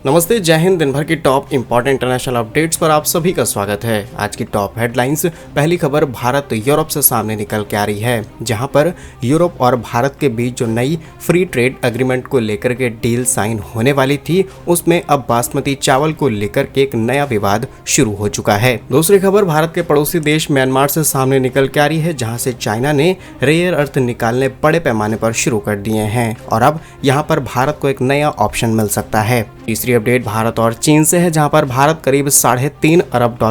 नमस्ते, जय हिंद। दिन भर की टॉप इंपॉर्टेंट इंटरनेशनल अपडेट्स पर आप सभी का स्वागत है। आज की टॉप हेडलाइंस। पहली खबर भारत यूरोप से सामने निकल के आ रही है, जहां पर यूरोप और भारत के बीच जो नई फ्री ट्रेड एग्रीमेंट को लेकर के डील साइन होने वाली थी, उसमें अब बासमती चावल को लेकर के एक नया विवाद शुरू हो चुका है। दूसरी खबर भारत के पड़ोसी देश म्यांमार से सामने निकल के आ रही है, जहाँ से चाइना ने रेयर अर्थ निकालने बड़े पैमाने पर शुरू कर दिए हैं और अब यहाँ पर भारत को एक नया ऑप्शन मिल सकता है। तीसरी अपडेट भारत और चीन से है, जहां पर भारत करीब $3.5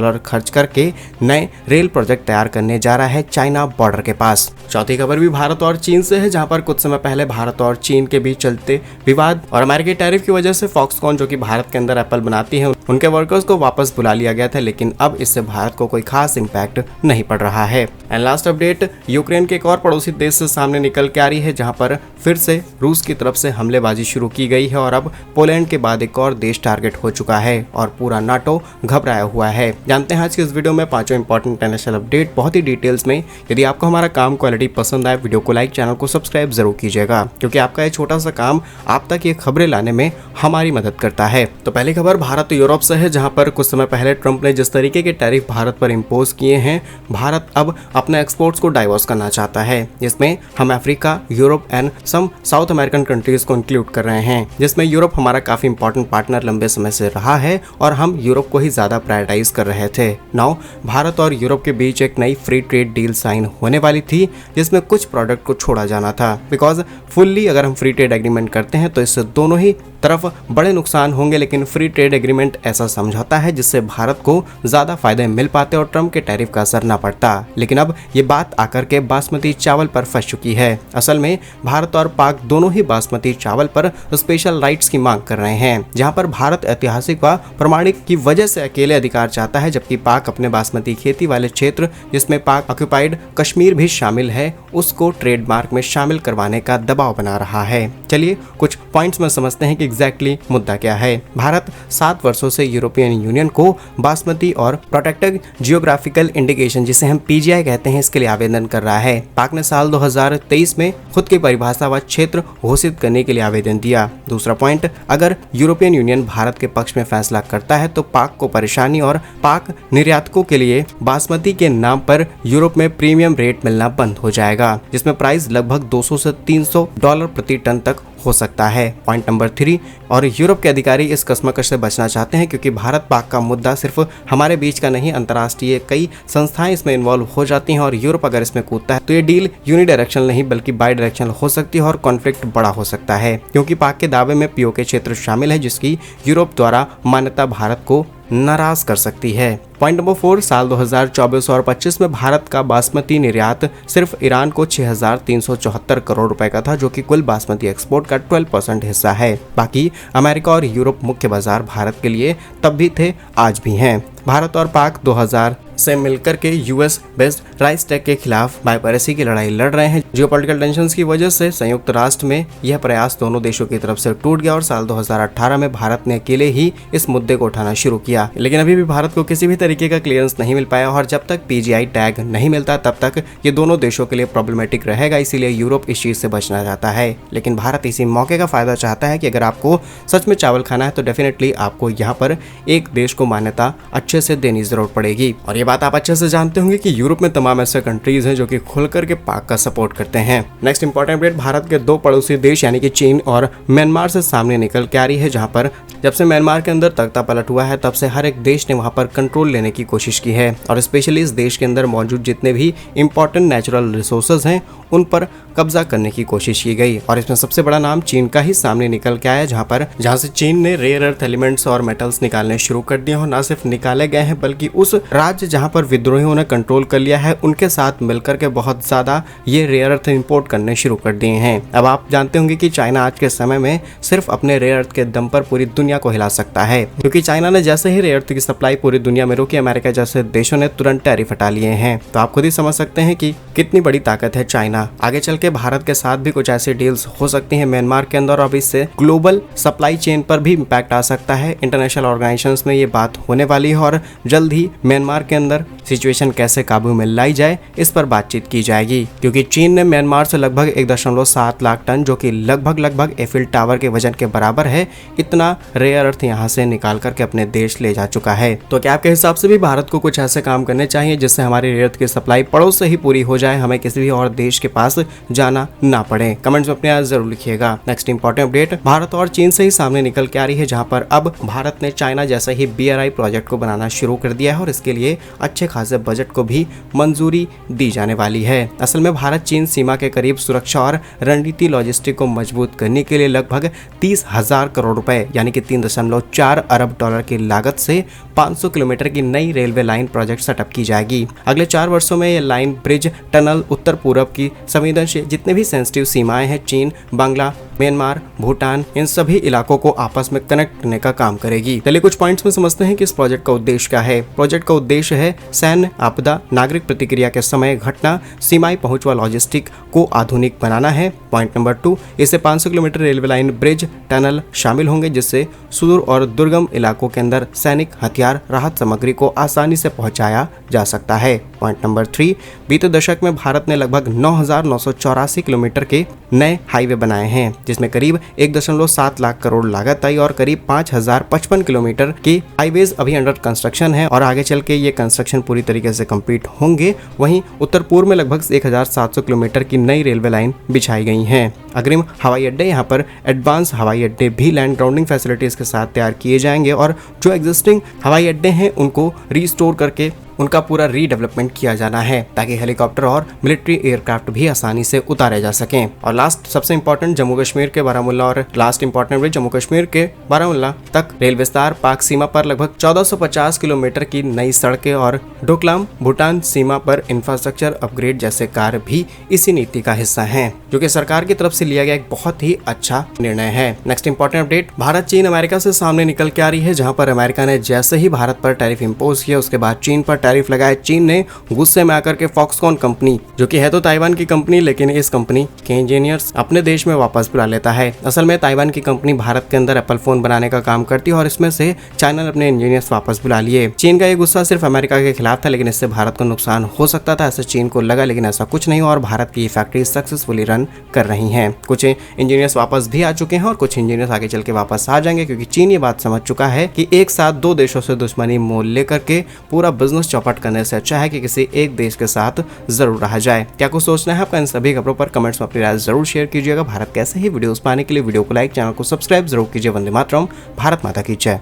अरब खर्च करके नए रेल प्रोजेक्ट तैयार करने जा रहा है चाइना बॉर्डर के पास। चौथी खबर भी भारत और चीन से है, जहां पर कुछ समय पहले भारत और चीन के बीच चलते विवाद और अमेरिकी टैरिफ की वजह से फॉक्सकॉन, जो कि भारत के अंदर एप्पल बनाती है, उनके वर्कर्स को वापस बुला लिया गया था, लेकिन अब इससे भारत को कोई खास इम्पैक्ट नहीं पड़ रहा है। एंड लास्ट अपडेट यूक्रेन के एक और पड़ोसी देश से सामने निकल के आ रही है, जहां पर फिर से रूस की तरफ से हमलेबाजी शुरू की गई है और अब पोलैंड के बाद एक और देश टारगेट हो चुका है और पूरा नाटो घबराया हुआ है। जानते हैं आज की इस वीडियो में पांचों इंपॉर्टेंट इंटरनेशनल अपडेट बहुत ही डिटेल्स में। यदि आपको हमारा काम क्वालिटी पसंद आए, वीडियो को लाइक, चैनल को सब्सक्राइब जरूर कीजिएगा, क्योंकि आपका ये छोटा सा काम आप तक ये खबरें लाने में हमारी मदद करता है। तो पहली खबर भारत यूरोप से है, जहां पर कुछ समय पहले ट्रंप ने जिस तरीके के टैरिफ भारत पर इम्पोज किए हैं, भारत अब अपने एक्सपोर्ट्स को डाइवर्स करना चाहता है, जिसमें हम Africa, Europe and some South American countries को इंक्लूड कर रहे हैं, जिसमें यूरोप हमारा काफी इंपॉर्टेंट पार्टनर लंबे समय से रहा है और हम यूरोप को ही ज्यादा प्रायोरिटाइज कर रहे थे। नाउ भारत और यूरोप के बीच एक नई फ्री ट्रेड डील साइन होने वाली थी, जिसमें कुछ प्रोडक्ट को छोड़ा जाना था, बिकॉज फुल्ली अगर हम फ्री ट्रेड एग्रीमेंट करते हैं तो इससे दोनों ही तरफ बड़े नुकसान होंगे, लेकिन फ्री ट्रेड एग्रीमेंट ऐसा समझौता है जिससे भारत को ज्यादा फायदे मिल पाते और ट्रंप के टैरिफ का असर न पड़ता। लेकिन अब ये बात आकर के बासमती चावल पर फंस चुकी है। असल में भारत और पाक दोनों ही बासमती चावल पर स्पेशल राइट्स की मांग कर रहे हैं, जहां पर भारत ऐतिहासिक व प्रमाणिक की वजह से अकेले अधिकार चाहता है, जबकि पाक अपने बासमती खेती वाले क्षेत्र, जिसमें पाक ऑक्युपाइड कश्मीर भी शामिल है, उसको ट्रेडमार्क में शामिल करवाने का दबाव बना रहा है। चलिए कुछ पॉइंट्स में समझते हैं कि एग्जैक्टली मुद्दा क्या है। भारत 7 वर्षों से यूरोपियन यूनियन को बासमती और प्रोटेक्टेड जियोग्राफिकल इंडिकेशन, जिसे हम पीजीआई कहते हैं, इसके लिए आवेदन कर रहा है। पाक ने साल 2023 में खुद की परिभाषा व क्षेत्र घोषित करने के लिए आवेदन दिया। दूसरा पॉइंट, अगर यूरोपियन यूनियन भारत के पक्ष में फैसला करता है तो पाक को परेशानी और पाक निर्यातकों के लिए बासमती के नाम पर यूरोप में प्रीमियम रेट मिलना बंद हो जाएगा, जिसमें प्राइस लगभग $200 से $300 प्रति टन तक हो सकता है। पॉइंट नंबर 3, और यूरोप के अधिकारी इस कश्मकश से बचना चाहते हैं, क्योंकि भारत पाक का मुद्दा सिर्फ हमारे बीच का नहीं, अंतर्राष्ट्रीय कई संस्थाएं इसमें इन्वॉल्व हो जाती हैं और यूरोप अगर इसमें कूदता है तो ये डील यूनिडायरेक्शनल नहीं बल्कि बाई डायरेक्शनल हो सकती है और कॉन्फ्लिक्ट बड़ा हो सकता है, क्योंकि पाक के दावे में पीओके क्षेत्र शामिल है, जिसकी यूरोप द्वारा मान्यता भारत को नाराज कर सकती है। पॉइंट नंबर 4, साल 2024 और 25 में भारत का बासमती निर्यात सिर्फ ईरान को 6,374 करोड़ रुपए का था, जो कि कुल बासमती एक्सपोर्ट का 12% हिस्सा है। बाकी अमेरिका और यूरोप मुख्य बाजार भारत के लिए तब भी थे, आज भी हैं। भारत और पाक 2000 से मिलकर के यूएस बेस्ड राइस टैग के खिलाफ बायपारसी की लड़ाई लड़ रहे हैं। जियोपॉलिटिकल टेंशंस की वजह से संयुक्त राष्ट्र में यह प्रयास दोनों देशों की तरफ से टूट गया और साल 2018 में भारत ने अकेले ही इस मुद्दे को उठाना शुरू किया, लेकिन अभी भी भारत को किसी भी तरीके का क्लियरेंस नहीं मिल पाया और जब तक पीजीआई टैग नहीं मिलता तब तक ये दोनों देशों के लिए प्रॉब्लमेटिक रहेगा। इसीलिए यूरोप इस चीज से बचना चाहता है, लेकिन भारत इसी मौके का फायदा चाहता है कि अगर आपको सच में चावल खाना है तो डेफिनेटली आपको यहाँ पर एक देश को मान्यता अच्छे से देनी जरूरत पड़ेगी। और ये बात आप अच्छे से जानते होंगे कि यूरोप में तमाम ऐसे कंट्रीज हैं जो कि खुलकर के पाक का सपोर्ट करते हैं। नेक्स्ट इंपॉर्टेंट अपडेट भारत के 2 पड़ोसी देश यानी कि चीन और म्यांमार से सामने निकल के आ रही है, जहां पर जब से म्यांमार के अंदर तख्ता पलट हुआ है तब से हर एक देश ने वहां पर कंट्रोल लेने की कोशिश की है और स्पेशली इस देश के अंदर मौजूद जितने भी इंपॉर्टेंट नेचुरल रिसोर्सेज हैं उन पर कब्जा करने की कोशिश की गई और इसमें सबसे बड़ा नाम चीन का ही सामने निकल के आया, जहां से चीन ने रेयर अर्थ एलिमेंट्स और मेटल्स निकालने शुरू कर दिए और न सिर्फ निकाले गए हैं बल्कि उस राज्य जहां पर विद्रोहियों ने कंट्रोल कर लिया है उनके साथ मिलकर के बहुत ज्यादा ये रेयर अर्थ इंपोर्ट करने शुरू कर दिए हैं। अब आप जानते होंगे कि चाइना आज के समय में सिर्फ अपने रेयर अर्थ के दम पर पूरी दुनिया को हिला सकता है, क्योंकि चाइना ने जैसे ही रेयर अर्थ की सप्लाई पूरी दुनिया में रोकी, अमेरिका जैसे देशों ने तुरंत टैरिफ हटा लिए हैं। तो आप खुद ही समझ सकते हैं कि कितनी बड़ी ताकत है चाइना। आगे चल के भारत के साथ भी कुछ ऐसी डील्स हो सकती हैं म्यांमार के अंदर और अब इससे ग्लोबल सप्लाई चेन पर भी इम्पैक्ट आ सकता है। इंटरनेशनल ऑर्गेनाइजेशंस में ये बात होने वाली है और जल्द ही म्यांमार के अंदर सिचुएशन कैसे काबू में लाई जाए इस पर बातचीत की जाएगी, क्योंकि चीन ने म्यांमार से लगभग 1.7 लाख टन, जो कि लगभग एफिल टावर के वजन के बराबर है, इतना रेयर अर्थ यहाँ से निकाल करके अपने देश ले जा चुका है। तो क्या आपके हिसाब से भी भारत को कुछ ऐसे काम करने चाहिए जिससे हमारी रेयर अर्थ की सप्लाई पड़ोस से ही पूरी हो जाए, हमें किसी भी और देश के पास जाना ना पड़े? कमेंट्स में अपने आज जरूर लिखिएगा। नेक्स्ट इंपॉर्टेंट अपडेट भारत और चीन से ही सामने निकल के आ रही है, जहां पर अब भारत ने चाइना जैसे ही BRI प्रोजेक्ट को बनाना शुरू कर दिया है और इसके लिए अच्छे खासे बजट को भी मंजूरी दी जाने वाली है। असल में भारत चीन सीमा के करीब सुरक्षा और रणनीति लॉजिस्टिक को मजबूत करने के लिए लगभग 30,000 करोड़ रुपए यानी कि 3.4 अरब डॉलर की लागत से 500 किलोमीटर की नई रेलवे लाइन प्रोजेक्ट सेटअप की जाएगी। अगले 4 वर्षों में यह लाइन ब्रिज टनल उत्तर पूर्व की संवेदनशील जितने भी सेंसिटिव सीमाएं हैं, चीन, बांग्ला, म्यांमार, भूटान, इन सभी इलाकों को आपस में कनेक्ट करने का काम करेगी। चलिए कुछ पॉइंट्स में समझते हैं कि इस प्रोजेक्ट का उद्देश्य क्या है। प्रोजेक्ट का उद्देश्य है सैन्य, आपदा, नागरिक प्रतिक्रिया के समय घटना, सीमाई पहुंच व लॉजिस्टिक को आधुनिक बनाना है। पॉइंट नंबर 2, इससे 500 kilometre railway line, bridge, tunnel शामिल होंगे, जिससे सुदूर और दुर्गम इलाकों के अंदर सैनिक हथियार, राहत सामग्री को आसानी से पहुंचाया जा सकता है। पॉइंट नंबर 3, बीते दशक में भारत ने लगभग 9,984 किलोमीटर के नए हाईवे बनाए हैं, जिसमें करीब 1.7 लाख करोड़ लागत आई और करीब 5,055 किलोमीटर के हाईवेज अभी अंडर कंस्ट्रक्शन है और आगे चल के ये कंस्ट्रक्शन पूरी तरीके से कंप्लीट होंगे। वहीं उत्तर पूर्व में लगभग 1,700 किलोमीटर की नई रेलवे लाइन बिछाई गई हैं। अग्रिम हवाई अड्डे, यहाँ पर एडवांस हवाई अड्डे भी लैंड ग्राउंडिंग फैसिलिटीज के साथ तैयार किए जाएंगे और जो एग्जिस्टिंग हवाई अड्डे हैं उनको रिस्टोर करके उनका पूरा रीडेवलपमेंट किया जाना है, ताकि हेलीकॉप्टर और मिलिट्री एयरक्राफ्ट भी आसानी से उतारे जा सकें। और लास्ट सबसे इंपॉर्टेंट, जम्मू कश्मीर के बारामूला और लास्ट इंपॉर्टेंट जम्मू कश्मीर के बारामूला तक रेल विस्तार, पाक सीमा पर लगभग 1450 किलोमीटर की नई सड़कें और डोकलाम भूटान सीमा पर इंफ्रास्ट्रक्चर अपग्रेड जैसे कार्य भी इसी नीति का हिस्सा हैं, जो कि सरकार की तरफ से लिया गया एक बहुत ही अच्छा निर्णय है। नेक्स्ट इंपॉर्टेंट अपडेट भारत चीन अमेरिका से सामने निकल के आ रही है, जहां पर अमेरिका ने जैसे ही भारत पर टैरिफ इंपोज किया उसके बाद चीन पर टैरिफ लगाए। चीन ने गुस्से में आकर के फॉक्सकॉन कंपनी, जो कि है तो ताइवान की कंपनी, लेकिन इस कंपनी के इंजीनियर्स अपने देश में वापस बुला लेता है। असल में ताइवान की कंपनी भारत के अंदर एप्पल फोन बनाने का काम करती है और इसमें से चाइना ने अपने इंजीनियर्स वापस बुला लिए। चीन का ये गुस्सा सिर्फ अमेरिका के खिलाफ था, लेकिन इससे भारत को नुकसान हो सकता था, ऐसा चीन को लगा, लेकिन ऐसा कुछ नहीं हुआ और भारत की फैक्ट्री सक्सेसफुली रन कर रही हैं। कुछ इंजीनियर्स वापस भी आ चुके हैं और कुछ इंजीनियर्स आगे चल के वापस आ जाएंगे, क्योंकि चीन ये बात समझ चुका है कि एक साथ दो देशों से दुश्मनी मोल लेकर के पूरा बिजनेस चौपट करने से अच्छा है कि किसी एक देश के साथ जरूर रहा जाए। क्या कुछ सोचना है आपका इन सभी खबरों पर? कमेंट्स में अपनी राय जरूर शेयर कीजिएगा। भारत कैसे ही वीडियोस पाने के लिए वीडियो को लाइक, चैनल को सब्सक्राइब जरूर कीजिए। वंदे मातरम, भारत माता की जय।